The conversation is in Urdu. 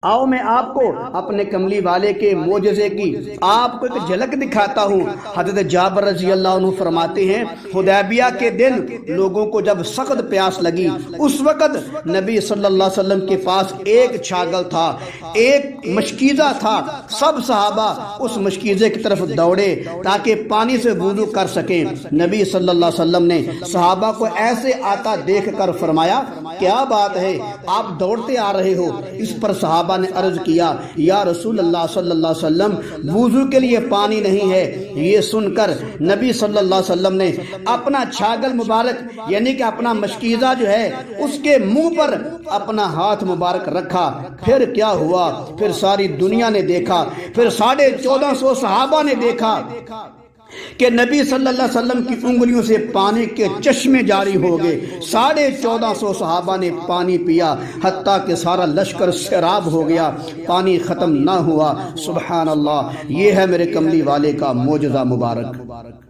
آؤ میں آپ کو اپنے کملی والے کے معجزے کی آپ کو ایک جھلک دکھاتا ہوں۔ حضرت جابر رضی اللہ عنہ فرماتے ہیں حدیبیہ کے دن لوگوں کو جب سخت پیاس لگی، اس وقت نبی صلی اللہ علیہ وسلم کے پاس ایک چھاگل تھا، ایک مشکیزہ تھا۔ سب صحابہ اس مشکیزے کی طرف دوڑے تاکہ پانی سے وضو کر سکیں۔ نبی صلی اللہ علیہ وسلم نے صحابہ کو ایسے آتا دیکھ کر فرمایا کیا بات ہے، آپ دوڑتے آ رہے ہو؟ اس پر صحابہ نے عرض کیا یا رسول اللہ صلی اللہ علیہ وسلم وضو کے لیے پانی نہیں ہے۔ یہ سن کر نبی صلی اللہ علیہ وسلم نے اپنا چھاگل مبارک یعنی کہ اپنا مشکیزہ جو ہے اس کے منہ پر اپنا ہاتھ مبارک رکھا۔ پھر کیا ہوا؟ پھر ساری دنیا نے دیکھا، پھر 1450 صحابہ نے دیکھا کہ نبی صلی اللہ علیہ وسلم کی انگلیوں سے پانی کے چشمے جاری ہو گئے۔ 1450 صحابہ نے پانی پیا، حتیٰ کہ سارا لشکر سیراب ہو گیا، پانی ختم نہ ہوا۔ سبحان اللہ، یہ ہے میرے کملی والے کا معجزہ مبارک۔